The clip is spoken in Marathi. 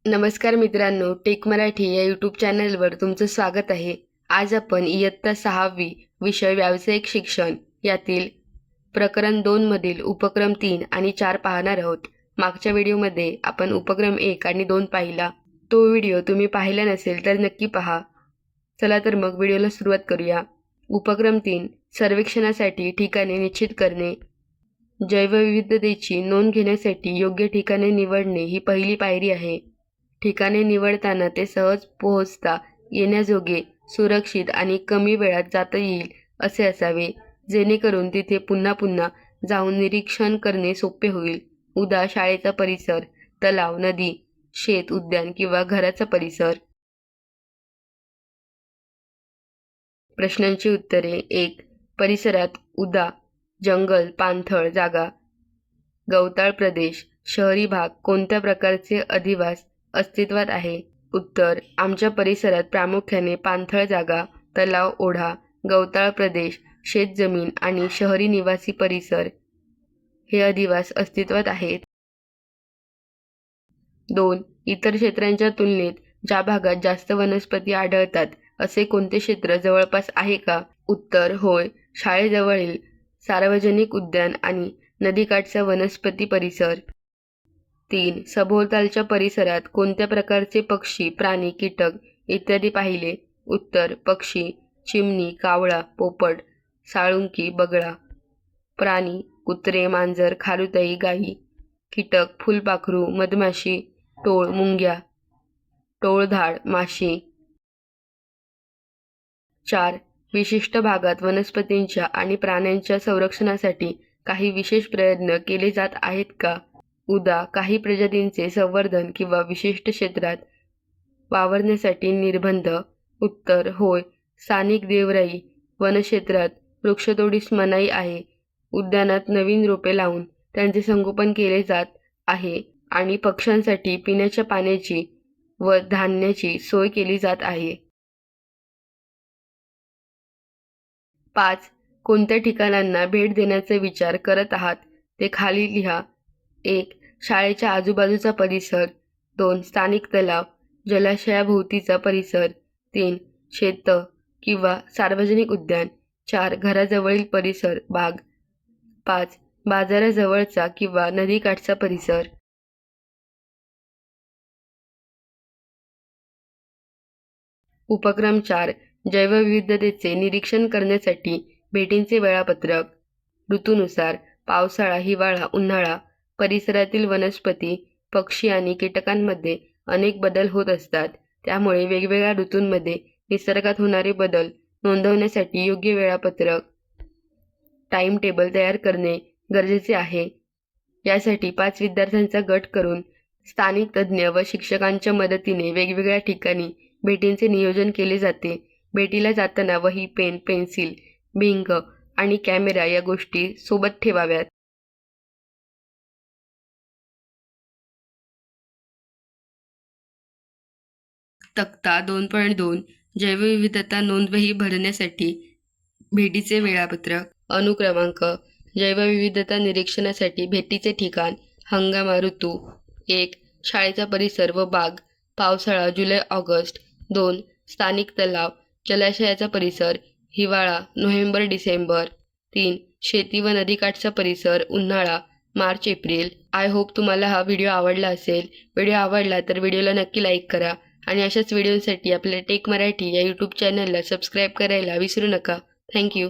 नमस्कार मित्रांनो, टेक मराठी या यूट्यूब चॅनलवर तुमचं स्वागत आहे। आज आपण इयत्ता 6वी विषय व्यावसायिक शिक्षण यातील प्रकरण 2 मधील उपक्रम 3 आणि 4 पाहणार आहोत। मागच्या व्हिडिओमध्ये आपण उपक्रम 1 आणि 2 पाहिला। तो व्हिडिओ तुम्ही पाहिला नसेल तर नक्की पहा। चला तर मग व्हिडिओला सुरुवात करूया। उपक्रम 3 सर्वेक्षणासाठी ठिकाणे निश्चित करणे। जैवविविधतेची नोंद घेण्यासाठी योग्य ठिकाणे निवडणे ही पहिली पायरी आहे। ठिकाणे निवडताना ते सहज पोहोचता येण्याजोगे, सुरक्षित आणि कमी वेळात जाता येईल असे असावे, जेणेकरून तिथे पुन्हा पुन्हा जाऊन निरीक्षण करणे सोपे होईल। उदा. शाळेचा परिसर, तलाव, नदी, शेत, उद्यान किंवा घराचा परिसर। प्रश्नांची उत्तरे. 1. परिसरात उदा. जंगल, पाणथळ जागा, गवताळ प्रदेश, शहरी भाग कोणत्या प्रकारचे अधिवास अस्तित्वात आहे? उत्तर. आमच्या परिसरात प्रामुख्याने पाणथळ जागा, तलाव, ओढा, गवताळ प्रदेश, शेतजमीन आणि शहरी निवासी परिसर हे अधिवास अस्तित्वात आहेत. 2. इतर क्षेत्रांच्या तुलनेत ज्या भागात जास्त वनस्पती आढळतात असे कोणते क्षेत्र जवळपास आहे का? उत्तर. होय. शाळेजवळील सार्वजनिक उद्यान आणि नदीकाठचा वनस्पती परिसर. 3. सभोवतालच्या परिसरात कोणत्या प्रकारचे पक्षी, प्राणी, कीटक इत्यादी पाहिले? उत्तर. पक्षी, चिमणी, कावळा, पोपट, साळुंकी, बगळा. प्राणी, कुत्रे, मांजर, खारुताई, गायी. कीटक, फुलपाखरू, मधमाशी, टोळ, मुंग्या, टोळधाड, माशी. 4. विशिष्ट भागात वनस्पतींच्या आणि प्राण्यांच्या संरक्षणासाठी काही विशेष प्रयत्न केले जात आहेत का? उदा. काही प्रजातींचे संवर्धन किंवा विशिष्ट क्षेत्रात वावरण्यासाठी निर्बंध. उत्तर. होय. स्थानिक देवराई वनक्षेत्रात वृक्षतोडीस मनाई आहे. उद्यानात नवीन रोपे लावून त्यांचे संगोपन केले जात आहे आणि पक्ष्यांसाठी पिण्याच्या पाण्याची व धान्याची सोय केली जात आहे. 5. कोणत्या ठिकाणांना भेट देण्याचा विचार करत आहात ते खाली लिहा. 1. शाळेच्या आजूबाजूचा परिसर. 2. स्थानिक तलाव, जलाशयाभोवतीचा परिसर. 3. शेत किंवा सार्वजनिक उद्यान. 4. घराजवळील परिसर, बाग. 5. बाजाराजवळचा किंवा नदीकाठचा परिसर. उपक्रम 4 जैवविविधतेचे निरीक्षण करण्यासाठी भेटींचे वेळापत्रक. ऋतूनुसार पावसाळा, हिवाळा, उन्हाळा. परिसरातील वनस्पती, पक्षी आणि कीटकांमध्ये अनेक बदल होत असतात. त्यामुळे वेगवेगळ्या ऋतूंमध्ये निसर्गात होणारे बदल नोंदवण्यासाठी योग्य वेळापत्रक, टाइम टेबल तयार करणे गरजेचे आहे. यासाठी 5 विद्यार्थ्यांचा गट करून स्थानिक तज्ज्ञ व शिक्षकांच्या मदतीने वेगवेगळ्या ठिकाणी भेटींचे नियोजन केले जाते. भेटीला जाताना वही, पेन, पेन्सिल, भिंग आणि कॅमेरा या गोष्टी सोबत ठेवाव्यात. तक्ता 2.2 जैवविविधता नोंदवही भरण्यासाठी भेटीचे वेळापत्रक. अनुक्रमांक. जैवविविधता निरीक्षणासाठी भेटीचे ठिकाण, हंगाम, ऋतू. 1. शाळेचा परिसर व बाग, पावसाळा, जुलै ऑगस्ट. 2. स्थानिक तलाव, जलाशयाचा परिसर, हिवाळा, नोव्हेंबर डिसेंबर. 3. शेती व नदीकाठचा परिसर, उन्हाळा, मार्च एप्रिल. आय होप तुम्हाला हा व्हिडिओ आवडला असेल. व्हिडिओ आवडला तर व्हिडिओला नक्की लाईक करा आणि अशाच व्हिडिओसाठी आपल्या टेक मराठी या यूट्यूब चॅनलला सबस्क्राईब करायला विसरू नका. थँक्यू.